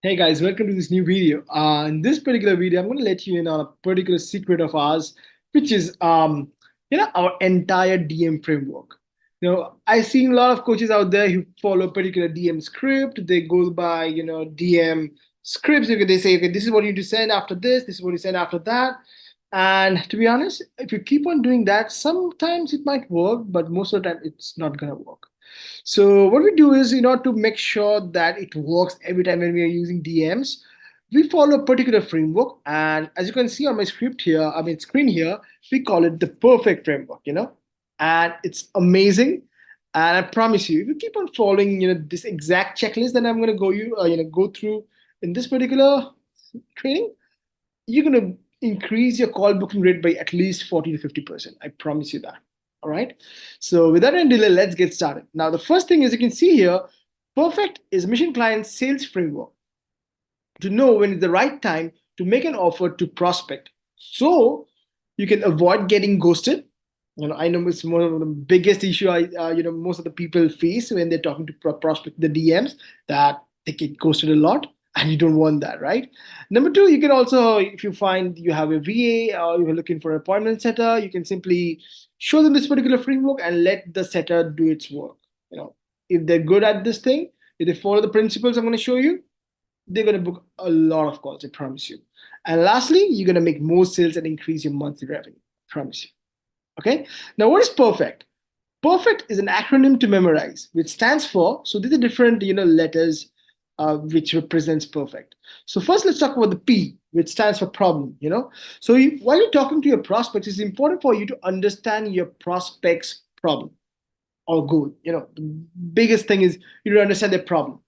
Hey guys, welcome to this new video. In this particular video, I'm going to let you in on a particular secret of ours, which is our entire DM framework. I've seen a lot of coaches out there who follow a particular DM script. They go by DM scripts. They say, okay, this is what you need to send after this is what you send after that. And to be honest, if you keep on doing that, sometimes it might work, but most of the time it's not gonna work. So what we do is, to make sure that it works every time when we are using DMs, we follow a particular framework. And as you can see on my script here, screen here, we call it the perfect framework, and it's amazing. And I promise you, if you keep on following, this exact checklist that I'm going to go through in this particular training, you're going to increase your call booking rate by at least 40 to 50%. I promise you that. All right. So without any delay, let's get started. Now, the first thing is you can see here, Perfect is Mission Client sales framework to know when it's the right time to make an offer to prospect. So you can avoid getting ghosted. I know it's one of the biggest issue most of the people face when they're talking to prospect the DMs, that they get ghosted a lot, and you don't want that, right? Number two, you can also, if you find you have a VA or you're looking for an appointment setter, you can simply show them this particular framework and let the setter do its work. If they're good at this thing, if they follow the principles I'm going to show you, they're going to book a lot of calls, I promise you. And lastly, you're going to make more sales and increase your monthly revenue. I promise you. Okay. Now, what is perfect? Perfect is an acronym to memorize, which stands for, so these are different, letters which represents perfect. So first, let's talk about the P, which stands for problem, So while you're talking to your prospects, it's important for you to understand your prospect's problem or goal. The biggest thing is you to understand their problem.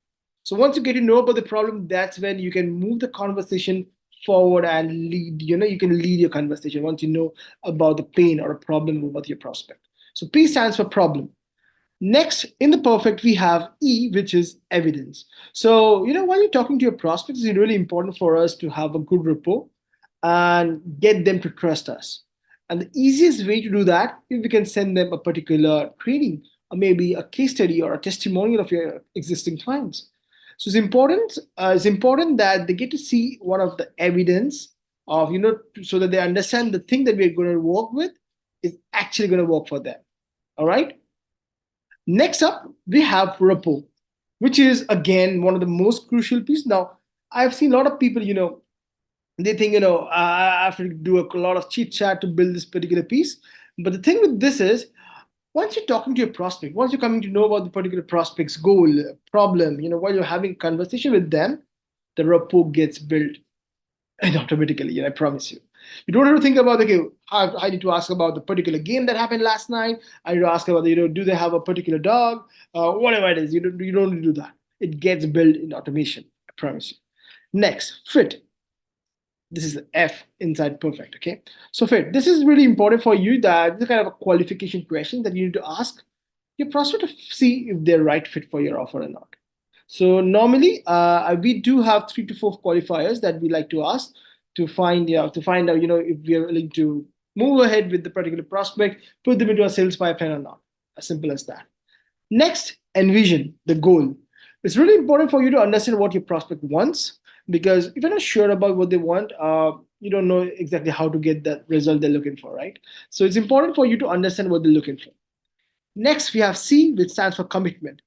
So once you get to know about the problem, that's when you can move the conversation forward and lead. You can lead your conversation once you know about the pain or a problem about your prospect. So P stands for problem. Next, in the perfect, we have E, which is evidence. So, while you're talking to your prospects, it's really important for us to have a good rapport and get them to trust us. And the easiest way to do that is we can send them a particular training, or maybe a case study or a testimonial of your existing clients. So it's important that they get to see one of the evidence of, so that they understand the thing that we're going to work with is actually going to work for them. All right. Next up, we have rapport, which is again one of the most crucial pieces. Now, I've seen a lot of people, they think, I have to do a lot of chit chat to build this particular piece. But the thing with this is, once you're talking to your prospect, once you're coming to know about the particular prospect's goal, problem, while you're having conversation with them, the rapport gets built and automatically, I promise you. You don't have to think about, okay, I need to ask about the particular game that happened last night. I need to ask about, do they have a particular dog? Whatever it is, you don't need to do that. It gets built in automation, I promise you. Next, fit. This is the F inside perfect, okay? So fit, this is really important for you, that this is kind of a qualification question that you need to ask your prospect to see if they're right fit for your offer or not. So normally, we do have 3 to 4 qualifiers that we like to ask to find out, if we are willing to move ahead with the particular prospect, put them into a sales pipeline or not. As simple as that. Next, envision the goal. It's really important for you to understand what your prospect wants, because if you're not sure about what they want, you don't know exactly how to get that result they're looking for, right? So it's important for you to understand what they're looking for. Next, we have C, which stands for commitment.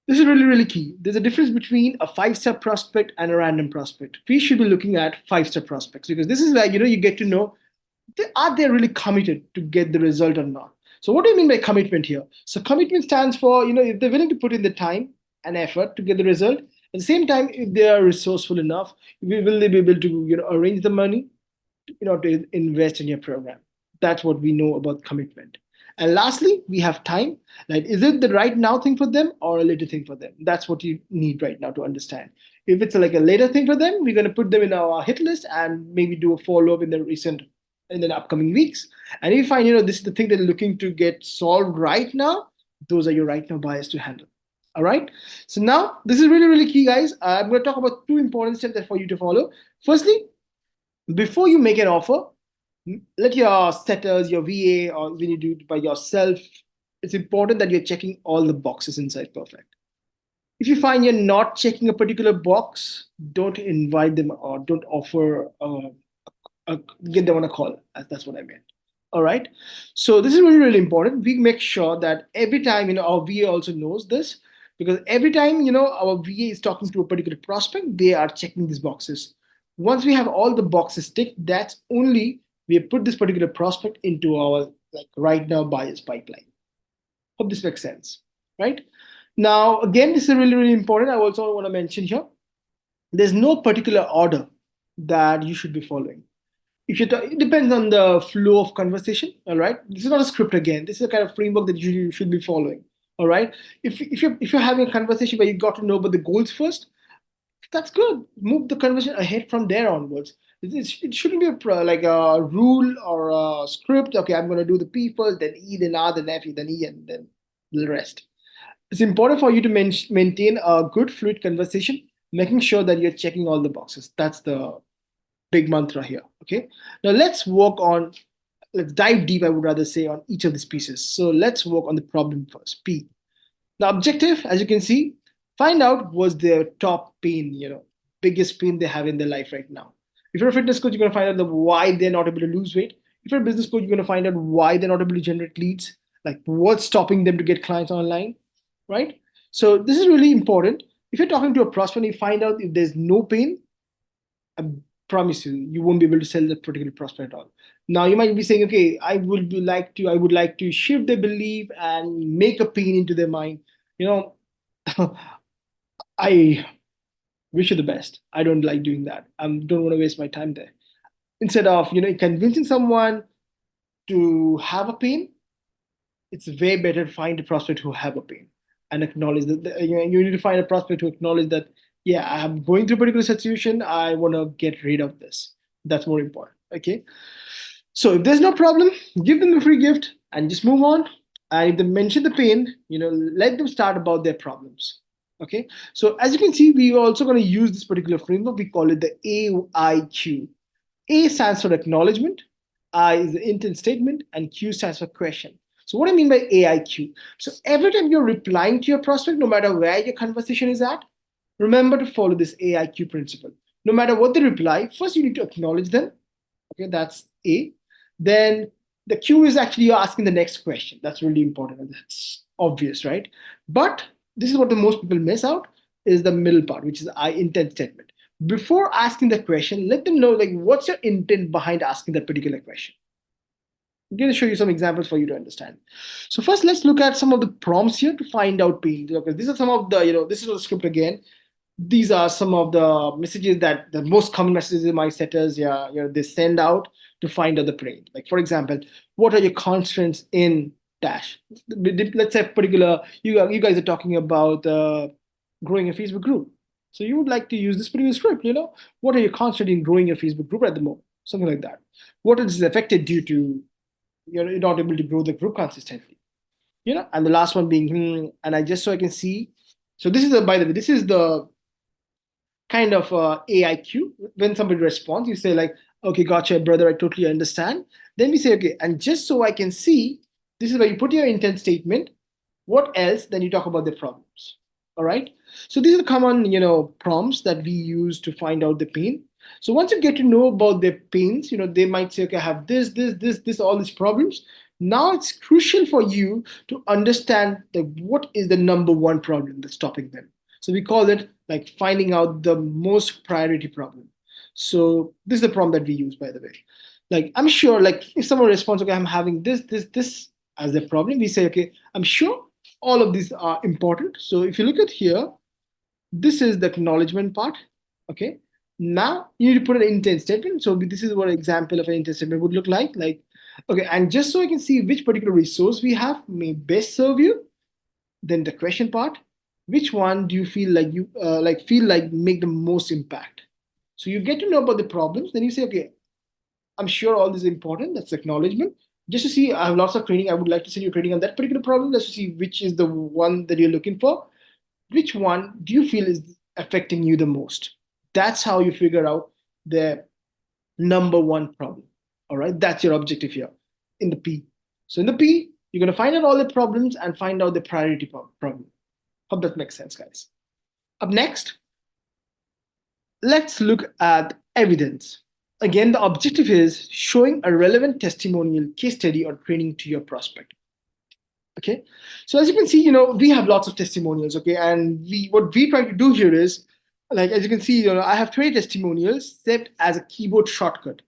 This is really, really key. There's a difference between a 5-star prospect and a random prospect. We should be looking at 5-star prospects, because this is where you get to know, are they really committed to get the result or not. So what do you mean by commitment here? So commitment stands for, if they're willing to put in the time and effort to get the result. At the same time, if they are resourceful enough, will they be able to arrange the money to invest in your program. That's what we know about commitment. And lastly, we have time. Like, is it the right now thing for them or a later thing for them? That's what you need right now to understand. If it's like a later thing for them, we're going to put them in our hit list and maybe do a follow up in the upcoming weeks. And if you find this is the thing that they're looking to get solved right now, those are your right now buyers to handle. All right. So now this is really, really key, guys. I'm going to talk about 2 important steps that for you to follow. Firstly, before you make an offer, let your setters, your VA, or when you do it by yourself, it's important that you're checking all the boxes inside perfect. If you find you're not checking a particular box, don't invite them or don't offer get them on a call. That's what I meant. All right. So this is really, really important. We make sure that every time, our VA also knows this, because every time, our VA is talking to a particular prospect, they are checking these boxes. Once we have all the boxes ticked, that's only we have put this particular prospect into our like right now buyers pipeline. Hope this makes sense, right? Now, again, this is really, really important. I also want to mention here, there's no particular order that you should be following. It depends on the flow of conversation. All right, this is not a script. Again, this is a kind of framework that you should be following. All right, if you're having a conversation where you got to know about the goals first, that's good. Move the conversation ahead from there onwards. It shouldn't be like a rule or a script. Okay, I'm going to do the P first, then E, then R, then F, then E, and then the rest. It's important for you to maintain a good fluid conversation, making sure that you're checking all the boxes. That's the big mantra here. Okay. Now let's dive deep, I would rather say, on each of these pieces. So let's work on the problem first. P. The objective, as you can see, find out what's their top pain, biggest pain they have in their life right now. If you're a fitness coach, you're going to find out why they're not able to lose weight. If you're a business coach, you're going to find out why they're not able to generate leads, like what's stopping them to get clients online, right? So this is really important. If you're talking to a prospect, you find out if there's no pain, I promise you, you won't be able to sell that particular prospect at all. Now you might be saying, okay, I would like to shift their belief and make a pain into their mind. You know, I wish you the best. I don't like doing that. I don't want to waste my time there. Instead of convincing someone to have a pain, it's way better to find a prospect who have a pain and acknowledge that you need to find a prospect who acknowledge that, yeah, I'm going through a particular situation, I want to get rid of this. That's more important. Okay, so if there's no problem, give them a free gift and just move on. And if they mention the pain, let them start about their problems. Okay, so as you can see, we are also going to use this particular framework. We call it the AIQ. A stands for acknowledgement, I is the intent statement, and Q stands for question. So what I mean by AIQ? So every time you're replying to your prospect, no matter where your conversation is at, remember to follow this AIQ principle. No matter what they reply, first you need to acknowledge them. Okay, that's A. Then the Q is actually you're asking the next question. That's really important, and that's obvious, right? But this is what the most people miss out is the middle part, which is I intent statement. Before asking the question, let them know like what's your intent behind asking that particular question. I'm going to show you some examples for you to understand. So first, let's look at some of the prompts here to find out pain. Okay, these are some of the, this is the script again. These are some of the messages that the most common messages my setters, they send out to find out the pain. Like for example, what are your constraints in Dash? Let's say particular, you guys are talking about growing a Facebook group. So you would like to use this particular script, what are your constraints in growing your Facebook group at the moment? Something like that. What is affected due to you're not able to grow the group consistently? And the last one being, and I just so I can see. So this is by the way, this is the kind of AIQ. When somebody responds, you say like, okay, gotcha, brother, I totally understand. Then we say, okay, and just so I can see, this is where you put your intent statement. What else? Then you talk about the problems. All right. So these are the common, prompts that we use to find out the pain. So once you get to know about their pains, they might say, okay, I have this, all these problems. Now it's crucial for you to understand what is the number one problem that's stopping them. So we call it like finding out the most priority problem. So this is the prompt that we use, by the way. Like I'm sure, like if someone responds, okay, I'm having this as a problem, we say, okay, I'm sure all of these are important. So if you look at here, this is the acknowledgement part. Okay. Now you need to put an intent statement. So this is what an example of an intent statement would look like. Like, okay, and just so I can see which particular resource we have may best serve you, then the question part, which one do you feel like make the most impact? So you get to know about the problems, then you say, okay, I'm sure all this is important. That's acknowledgement. Just to see, I have lots of training. I would like to send you training on that particular problem. Let's see which is the one that you're looking for. Which one do you feel is affecting you the most? That's how you figure out the number one problem. All right, that's your objective here in the P. So in the P, you're going to find out all the problems and find out the priority problem. Hope that makes sense, guys. Up next, let's look at evidence. Again, the objective is showing a relevant testimonial, case study, or training to your prospect. Okay, so as you can see, we have lots of testimonials. Okay, and we what we try to do here is, like as you can see, I have 20 testimonials set as a keyboard shortcut.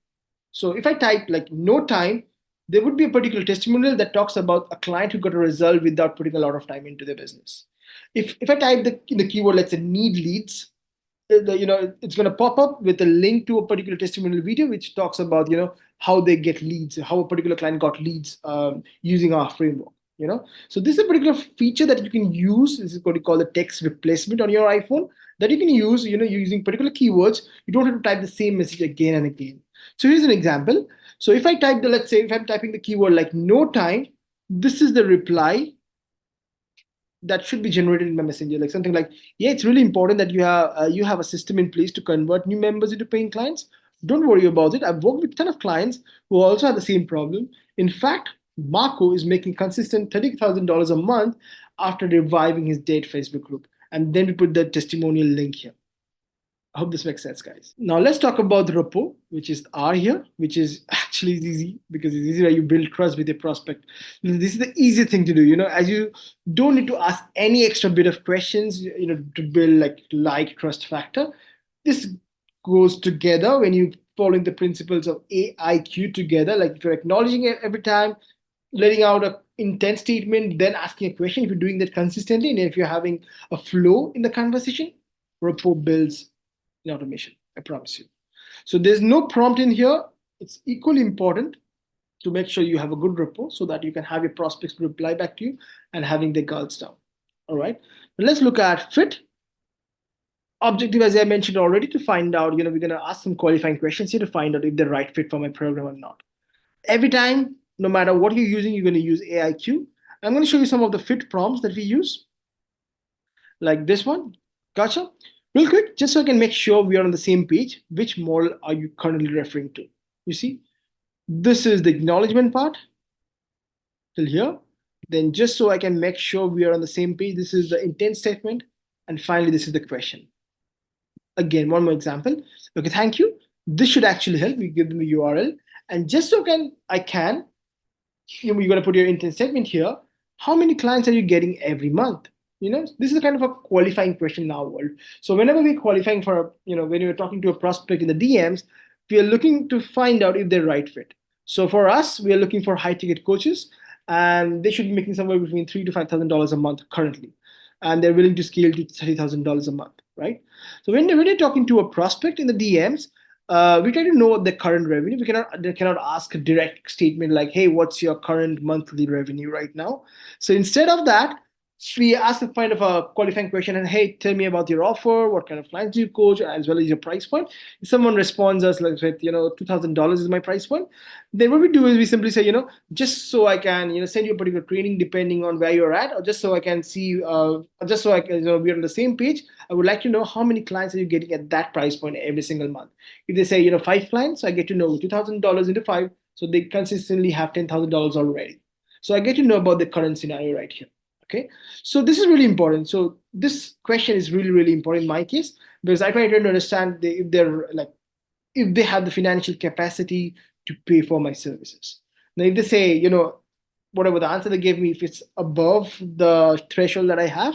So if I type like no time, there would be a particular testimonial that talks about a client who got a result without putting a lot of time into their business. If I type the keyword, let's say need leads, it's going to pop up with a link to a particular testimonial video which talks about how they get leads, how a particular client got leads using our framework. So this is a particular feature that you can use. This is what you call the text replacement on your iPhone, that you can use using particular keywords. You don't have to type the same message again and again. So here's an example. So if I type let's say if I'm typing the keyword like no time, this is the reply that should be generated in my messenger, like something like, yeah, it's really important that you have a system in place to convert new members into paying clients. Don't worry about it. I've worked with a ton of clients who also have the same problem. In fact, Marco is making consistent $30,000 a month after reviving his dead Facebook group. And then we put the testimonial link here. I hope this makes sense, guys. Now let's talk about the rapport, which is R here, which is actually easy because it's easy where you build trust with your prospect. This is the easy thing to do, as you don't need to ask any extra bit of questions, to build like trust factor. This goes together when you following the principles of AIQ together, like if you're acknowledging it every time, letting out an intent statement, then asking a question. If you're doing that consistently, and if you're having a flow in the conversation, rapport builds in automation, I promise you. So there's no prompt in here. It's equally important to make sure you have a good rapport so that you can have your prospects reply back to you and having their goals down. All right. But let's look at fit. Objective, as I mentioned already, to find out, we're going to ask some qualifying questions here to find out if they're right fit for my program or not. Every time, no matter what you're using, you're going to use AIQ. I'm going to show you some of the fit prompts that we use, like this one. Gotcha. Real quick, just so I can make sure we are on the same page, which model are you currently referring to? You see, this is the acknowledgement part till here. Then just so I can make sure we are on the same page, this is the intent statement. And finally, this is the question. Again, one more example. Okay, thank you. This should actually help. We give them the URL. And just so I can, you're going to put your intent statement here. How many clients are you getting every month? This is a kind of a qualifying question in our world. So whenever we're qualifying for, when you're talking to a prospect in the DMs, we are looking to find out if they're right fit. So for us, we are looking for high ticket coaches, and they should be making somewhere between $3,000 to $5,000 a month currently, and they're willing to scale to $30,000 a month, right? So when you're talking to a prospect in the DMs, we try to know the current revenue. They cannot ask a direct statement like, hey, what's your current monthly revenue right now? So instead of that, we ask a kind of a qualifying question and, hey, tell me about your offer, what kind of clients do you coach, as well as your price point. If someone responds us like with, $2,000 is my price point, then what we do is we simply say, just so I can, send you a particular training depending on where you're at, or just so I can see, just so I can, we're on the same page. I would like to know how many clients are you getting at that price point every single month. If they say, 5 clients, I get to know $2,000 into 5. So they consistently have $10,000 already. So I get to know about the current scenario right here. Okay, so this is really important. So this question is really, really important in my case, because I try to understand if they have the financial capacity to pay for my services. Now, if they say, whatever the answer they gave me, if it's above the threshold that I have,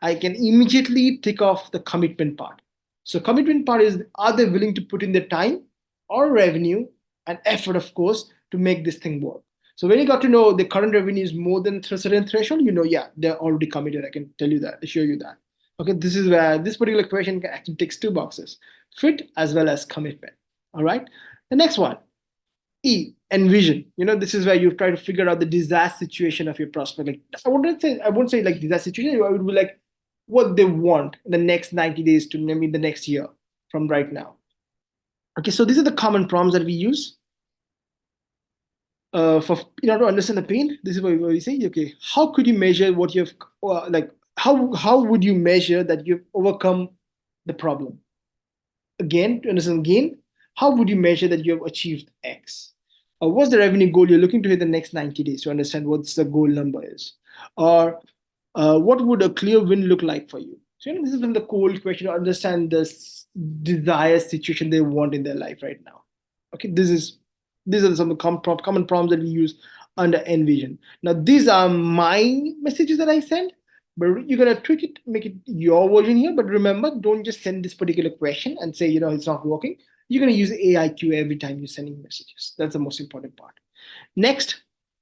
I can immediately tick off the commitment part. So commitment part is, are they willing to put in their time or revenue and effort, of course, to make this thing work? So when you got to know the current revenue is more than a certain threshold, yeah, they're already committed. I can tell you that, assure you that. Okay, this is where this particular question actually ticks 2 boxes: fit as well as commitment. All right. The next one, E, envision. This is where you try to figure out the disaster situation of your prospect. Like I won't say like disaster situation. I would be like what they want in the next 90 days to maybe the next year from right now. Okay, so these are the common prompts that we use. For in order to understand the pain, this is what we say. Okay, how could you measure what you've how would you measure that you've overcome the problem? Again, to understand gain, how would you measure that you have achieved X? Or what's the revenue goal you're looking to hit the next 90 days to understand what the goal number is? Or what would a clear win look like for you? So this is from the cold question to understand the desired situation they want in their life right now. Okay, these are some common prompts that we use under Envision. Now these are my messages that I send, but you're gonna tweak it, make it your version here. But remember, don't just send this particular question and say it's not working. You're gonna use AIQ every time you're sending messages. That's the most important part. Next,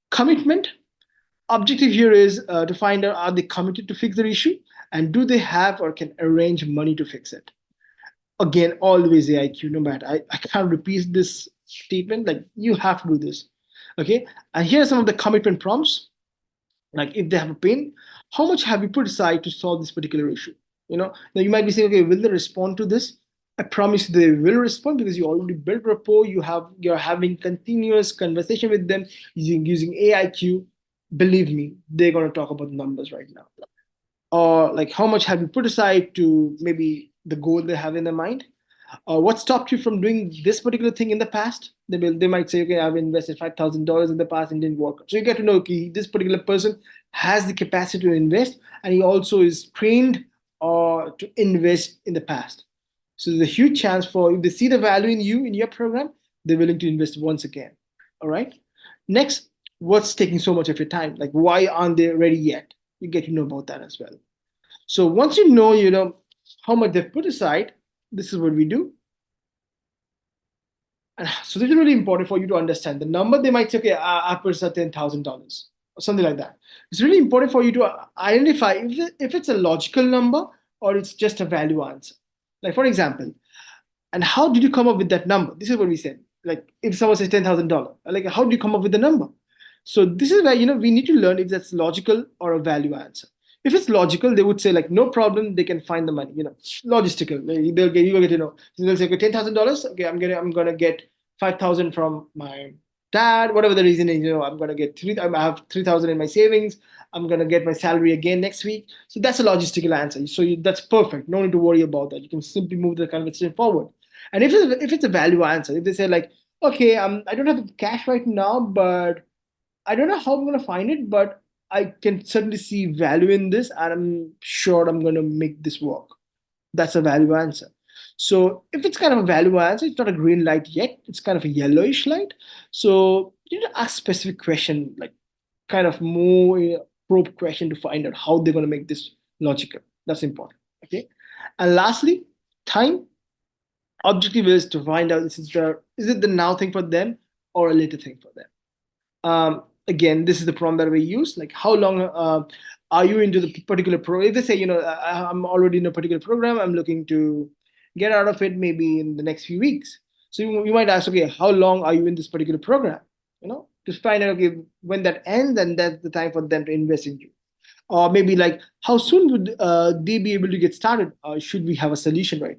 commitment. Objective here is to find out, are they committed to fix their issue, and do they have or can arrange money to fix it. Again, always AIQ. No matter, I can't repeat this statement, like you have to do this. Okay, and here are some of the commitment prompts. Like if they have a pain, how much have you put aside to solve this particular issue? Now you might be saying, okay, will they respond to this? I promise they will respond, because you already built rapport. You're having continuous conversation with them using AIQ. Believe me, they're going to talk about numbers right now. Or like, how much have you put aside to maybe the goal they have in their mind? What stopped you from doing this particular thing in the past? They might say, okay, I've invested $5,000 in the past and didn't work. So you get to know, okay, this particular person has the capacity to invest, and he also is trained to invest in the past. So there's a huge chance for, if they see the value in you in your program, they're willing to invest once again. All right. Next, what's taking so much of your time? Like, why aren't they ready yet? You get to know about that as well. So once you know how much they've put aside, this is what we do. And so this is really important for you to understand the number. They might say, okay, I put aside $10,000 or something like that. It's really important for you to identify if it's a logical number or it's just a value answer. Like, for example, and how did you come up with that number? This is what we said. Like, if someone says $10,000, like, how do you come up with the number? So this is where we need to learn if that's logical or a value answer. If it's logical, they would say like, no problem, they can find the money. Logistical. You will get they'll say, okay, $10,000. Okay, I'm gonna get 5,000 from my dad. Whatever the reason is, I'm gonna get I have 3,000 in my savings. I'm gonna get my salary again next week. So that's a logistical answer. So that's perfect. No need to worry about that. You can simply move the conversation forward. And if it's a value answer, if they say like, okay, I don't have the cash right now, but I don't know how I'm going to find it, but I can certainly see value in this, and I'm sure I'm going to make this work. That's a value answer. So if it's kind of a value answer, it's not a green light yet. It's kind of a yellowish light. So you need to ask specific question, like kind of more probe question to find out how they're going to make this logical. That's important. Okay. And lastly, time. Objective is to find out, is it the now thing for them or a later thing for them. Again, this is the prompt that we use. Like, how long are you into the particular program? If they say, I'm already in a particular program, I'm looking to get out of it maybe in the next few weeks. So you might ask, okay, how long are you in this particular program? To find out, okay, when that ends, and that's the time for them to invest in you. Or maybe like, how soon would they be able to get started? Should we have a solution right?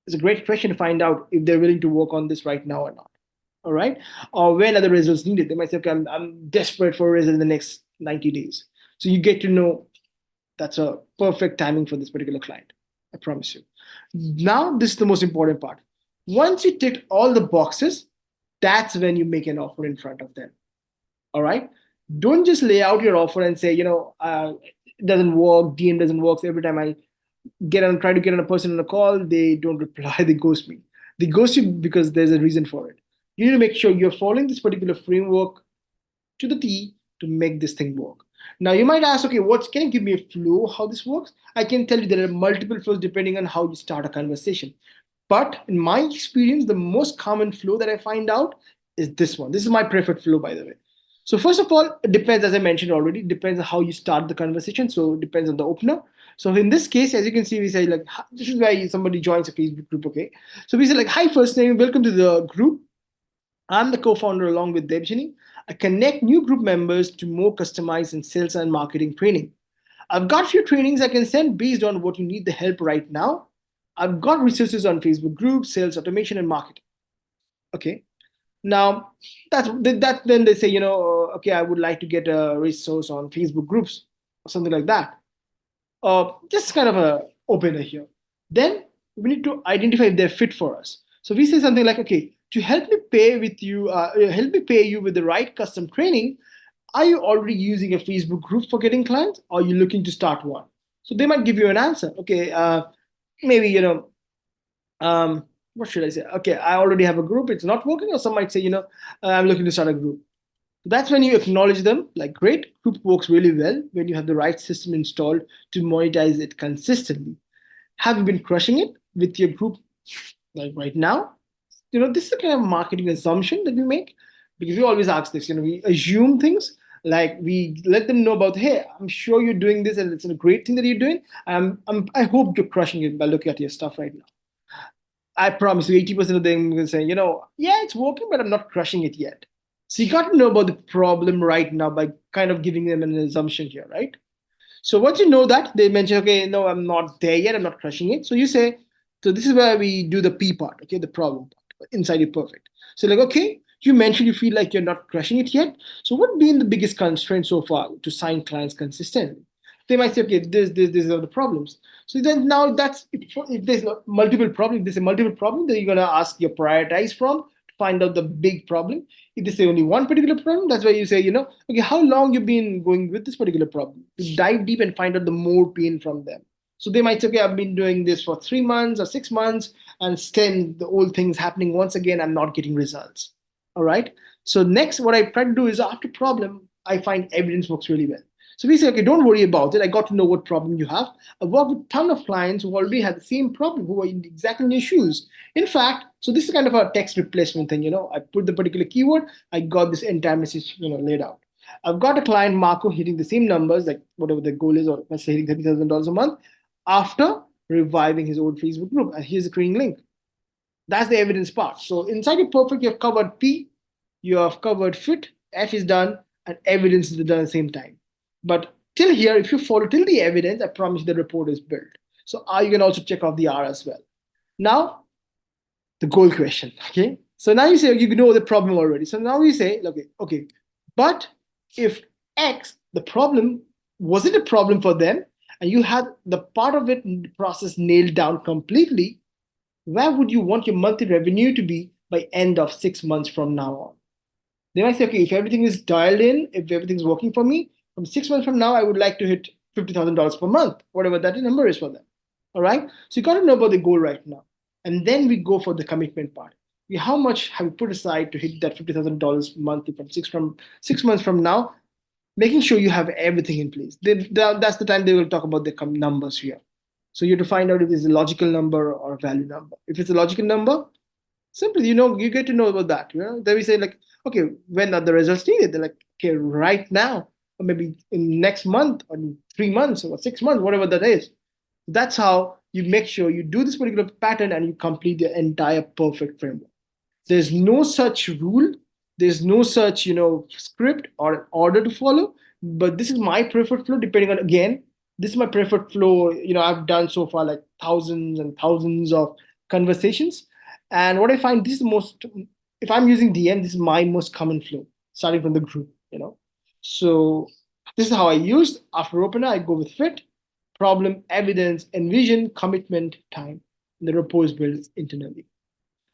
It's a great question to find out if they're willing to work on this right now or not. All right. Or when are the results needed? They might say, okay, I'm desperate for a result in the next 90 days. So you get to know that's a perfect timing for this particular client. I promise you. Now, this is the most important part. Once you tick all the boxes, that's when you make an offer in front of them. All right. Don't just lay out your offer and say, it doesn't work, DM doesn't work. So every time I try to get on a person on a call, they don't reply, they ghost me. They ghost you because there's a reason for it. You need to make sure you're following this particular framework to the T to make this thing work. Now you might ask, okay, can you give me a flow how this works? I can tell you there are multiple flows depending on how you start a conversation. But in my experience, the most common flow that I find out is this one. This is my preferred flow, by the way. So first of all, it depends, as I mentioned already, it depends on how you start the conversation. So it depends on the opener. So in this case, as you can see, we say like, this is where somebody joins a Facebook group, okay? So we say like, hi, first name, welcome to the group. I'm the co-founder along with Debjani. I connect new group members to more customized and sales and marketing training. I've got a few trainings I can send based on what you need the help right now. I've got resources on Facebook groups, sales automation, and marketing. Okay. Now, then they say, okay, I would like to get a resource on Facebook groups or something like that. Just kind of a opener here. Then we need to identify if they're fit for us. So we say something like, okay, to help me pay you with the right custom training, are you already using a Facebook group for getting clients, or are you looking to start one? So they might give you an answer. Okay, maybe what should I say? Okay, I already have a group. It's not working. Or some might say, I'm looking to start a group. That's when you acknowledge them. Like, great, group works really well when you have the right system installed to monetize it consistently. Have you been crushing it with your group like right now? This is the kind of marketing assumption that we make, because we always ask this. We assume things, like we let them know about, hey, I'm sure you're doing this and it's a great thing that you're doing. I hope you're crushing it by looking at your stuff right now. I promise you, 80% of them will say, yeah, it's working, but I'm not crushing it yet. So you got to know about the problem right now by kind of giving them an assumption here, right? So once you know that, they mention, okay, no, I'm not there yet, I'm not crushing it. So you say, so this is where we do the P part, okay, the problem part, inside your perfect. So like, okay, you mentioned you feel like you're not crushing it yet. So what been the biggest constraint so far to sign clients consistently? They might say, okay, this are the problems. So then now that's if there's multiple problems, if there's a multiple problem, then you're gonna ask your prioritize from to find out the big problem. If they say only one particular problem, that's why you say, okay, how long you've been going with this particular problem? To dive deep and find out the more pain from them. So they might say, okay, I've been doing this for 3 months or 6 months, and still the old thing is happening once again. I'm not getting results. All right. So next, what I try to do is after problem, I find evidence works really well. So we say, okay, don't worry about it. I got to know what problem you have. I work with a ton of clients who already had the same problem, who are in exactly in your shoes. In fact, so this is kind of a text replacement thing. I put the particular keyword, I got this entire message, laid out. I've got a client, Marco, hitting the same numbers, like whatever the goal is, or let's say hitting $30,000 a month after reviving his old Facebook group. And here's the creating link. That's the evidence part. So inside your perfect, you have covered P, you have covered fit, F is done, and evidence is done at the same time. But till here, if you follow till the evidence, I promise you the report is built. So you can also check off the R as well. Now, the goal question. Okay. So now you say you know the problem already. So now you say, okay, but if X, the problem, was it a problem for them? And you had the part of it in the process nailed down completely, where would you want your monthly revenue to be by end of 6 months from now on? They might say, okay, if everything is dialed in, if everything's working for me, from 6 months from now, I would like to hit $50,000 per month, whatever that number is for them. All right. So you got to know about the goal right now. And then we go for the commitment part. How much have you put aside to hit that $50,000 monthly from 6 months from now? Making sure you have everything in place. That's the time they will talk about the numbers here. So you have to find out if it's a logical number or a value number. If it's a logical number, simply, you get to know about that. Then we say like, okay, when are the results needed? They're like, okay, right now, or maybe in next month, or in 3 months, or 6 months, whatever that is. That's how you make sure you do this particular pattern and you complete the entire perfect framework. There's no such rule. There's no such, script or order to follow. But this is my preferred flow, depending on, again, this is my preferred flow. I've done so far like thousands and thousands of conversations. And what I find, this is the most, if I'm using DM, this is my most common flow, starting from the group. So this is how I use. After opener, I go with fit, problem, evidence, envision, commitment, time. And the rapport is built internally.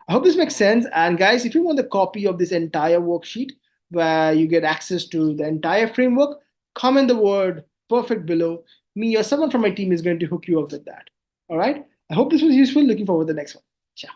I hope this makes sense. And guys, if you want a copy of this entire worksheet where you get access to the entire framework, comment the word perfect below. Me or someone from my team is going to hook you up with that. All right. I hope this was useful. Looking forward to the next one. Ciao.